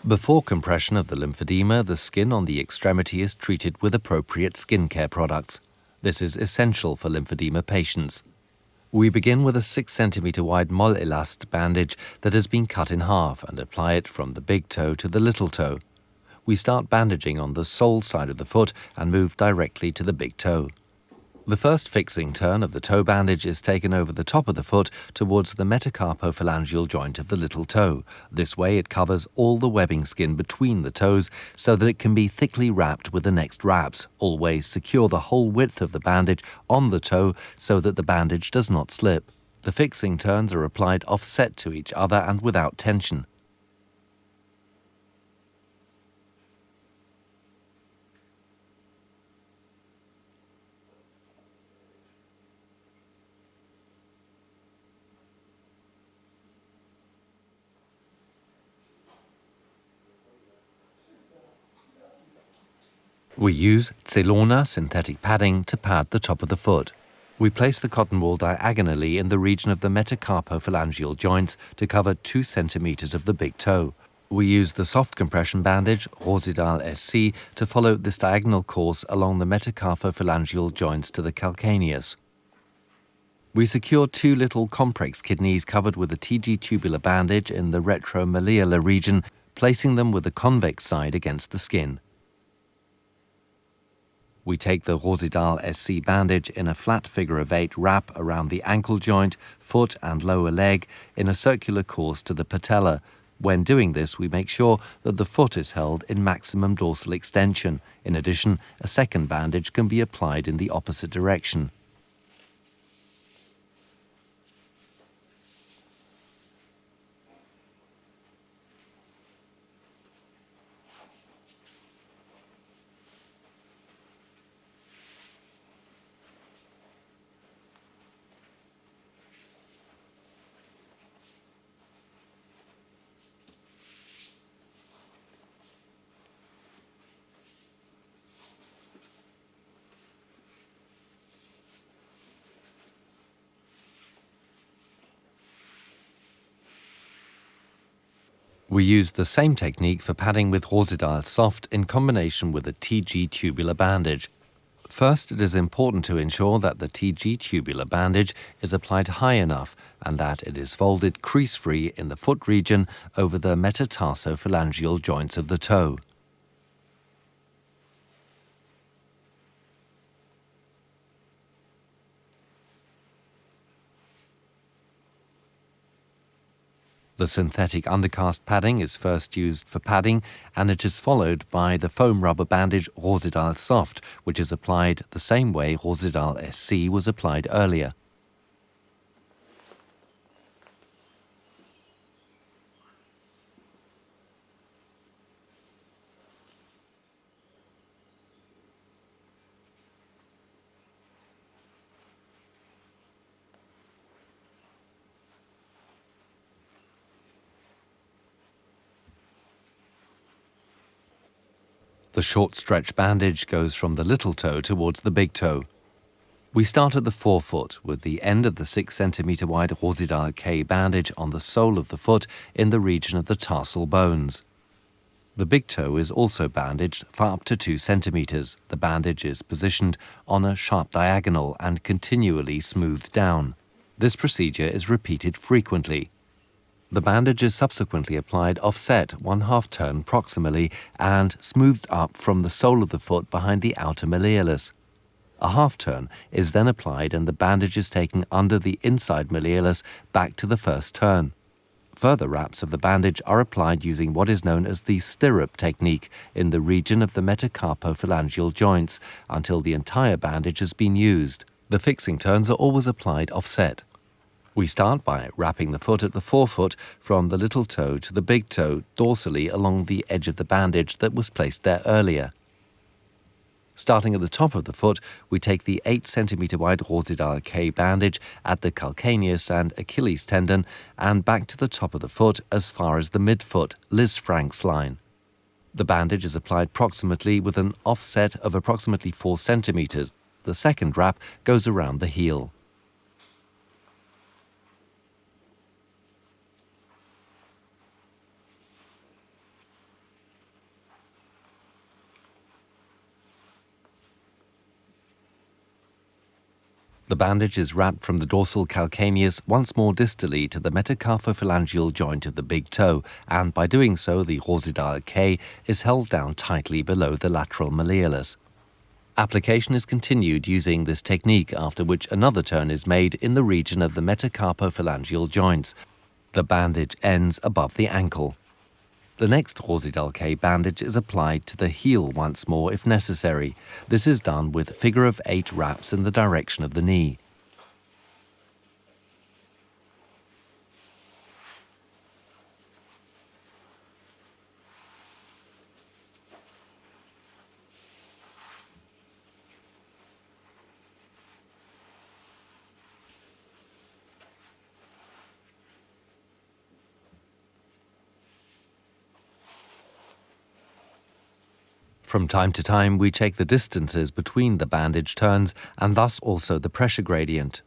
Before compression of the lymphedema, the skin on the extremity is treated with appropriate skincare products. This is essential for lymphedema patients. We begin with a 6 cm wide mollelast bandage that has been cut in half and apply it from the big toe to the little toe. We start bandaging on the sole side of the foot and move directly to the big toe. The first fixing turn of the toe bandage is taken over the top of the foot towards the metacarpophalangeal joint of the little toe. This way it covers all the webbing skin between the toes so that it can be thickly wrapped with the next wraps. Always secure the whole width of the bandage on the toe so that the bandage does not slip. The fixing turns are applied offset to each other and without tension. We use Celona synthetic padding to pad the top of the foot. We place the cotton wool diagonally in the region of the metacarpophalangeal joints to cover 2 cm of the big toe. We use the soft compression bandage, Rosidal SC, to follow this diagonal course along the metacarpophalangeal joints to the calcaneus. We secure 2 little comprex kidneys covered with a TG tubular bandage in the retromalleolar region, placing them with the convex side against the skin. We take the Rosidal SC bandage in a flat figure of 8 wrap around the ankle joint, foot and lower leg in a circular course to the patella. When doing this, we make sure that the foot is held in maximum dorsal extension. In addition, a second bandage can be applied in the opposite direction. We use the same technique for padding with Rosidal Soft in combination with a TG tubular bandage. First, it is important to ensure that the TG tubular bandage is applied high enough and that it is folded crease-free in the foot region over the metatarsophalangeal joints of the toe. The synthetic undercast padding is first used for padding, and it is followed by the foam rubber bandage Rosidal Soft, which is applied the same way Rosidal SC was applied earlier. The short stretch bandage goes from the little toe towards the big toe. We start at the forefoot with the end of the 6 cm wide Rosidal K bandage on the sole of the foot in the region of the tarsal bones. The big toe is also bandaged for up to 2 cm. The bandage is positioned on a sharp diagonal and continually smoothed down. This procedure is repeated frequently. The bandage is subsequently applied offset 1/2 turn proximally and smoothed up from the sole of the foot behind the outer malleolus. A 1/2 turn is then applied and the bandage is taken under the inside malleolus back to the first turn. Further wraps of the bandage are applied using what is known as the stirrup technique in the region of the metacarpophalangeal joints until the entire bandage has been used. The fixing turns are always applied offset. We start by wrapping the foot at the forefoot from the little toe to the big toe dorsally along the edge of the bandage that was placed there earlier. Starting at the top of the foot, we take the 8 cm wide Rosidal K bandage at the calcaneus and Achilles tendon and back to the top of the foot as far as the midfoot, Lisfrank's line. The bandage is applied proximately with an offset of approximately 4 cm. The second wrap goes around the heel. The bandage is wrapped from the dorsal calcaneus once more distally to the metacarpophalangeal joint of the big toe, and by doing so the rosidual K is held down tightly below the lateral malleolus. Application is continued using this technique, after which another turn is made in the region of the metacarpophalangeal joints. The bandage ends above the ankle. The next rosidual K bandage is applied to the heel once more if necessary. This is done with figure-of-8 wraps in the direction of the knee. From time to time, we check the distances between the bandage turns and thus also the pressure gradient.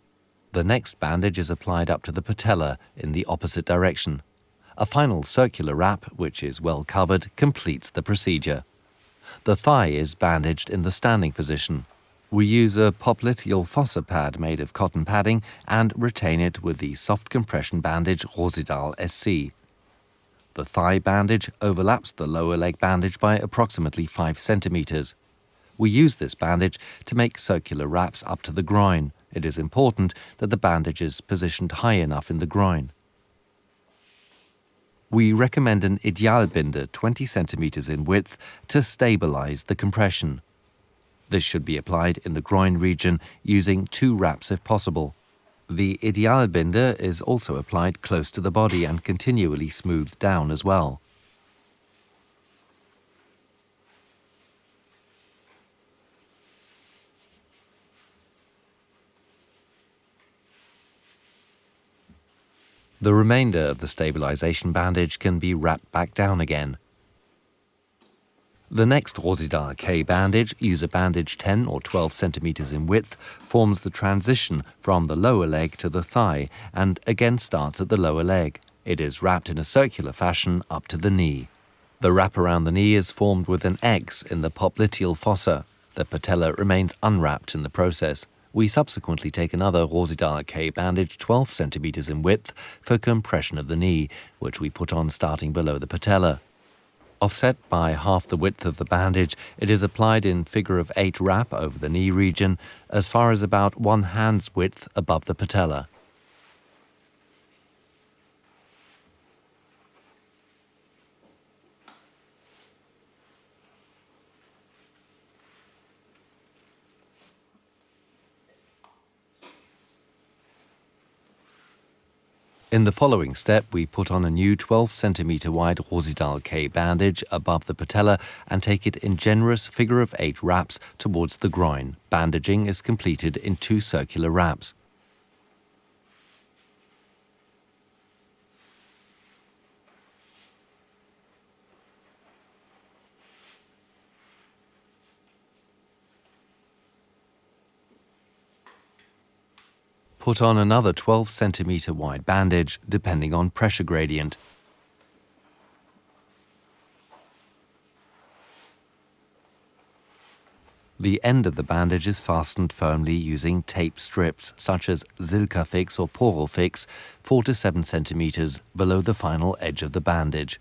The next bandage is applied up to the patella in the opposite direction. A final circular wrap, which is well covered, completes the procedure. The thigh is bandaged in the standing position. We use a popliteal fossa pad made of cotton padding and retain it with the soft compression bandage Rosidual SC. The thigh bandage overlaps the lower leg bandage by approximately 5 centimeters. We use this bandage to make circular wraps up to the groin. It is important that the bandage is positioned high enough in the groin. We recommend an Idealbinde 20 centimeters in width to stabilize the compression. This should be applied in the groin region using 2 wraps if possible. The Idealbinde is also applied close to the body and continually smoothed down as well. The remainder of the stabilization bandage can be wrapped back down again. The next Rosidual K bandage, use a bandage 10 or 12 centimeters in width, forms the transition from the lower leg to the thigh and again starts at the lower leg. It is wrapped in a circular fashion up to the knee. The wrap around the knee is formed with an X in the popliteal fossa. The patella remains unwrapped in the process. We subsequently take another Rosidual K bandage 12 centimeters in width for compression of the knee, which we put on starting below the patella. Offset by half the width of the bandage, it is applied in figure-of-8 wrap over the knee region as far as about 1 hand's width above the patella. In the following step, we put on a new 12 centimeter wide Rosidual K bandage above the patella and take it in generous figure-of-8 wraps towards the groin. Bandaging is completed in 2 circular wraps. Put on another 12 centimeter wide bandage, depending on pressure gradient. The end of the bandage is fastened firmly using tape strips, such as Silkafix or Porofix, 4 to 7 centimeters below the final edge of the bandage.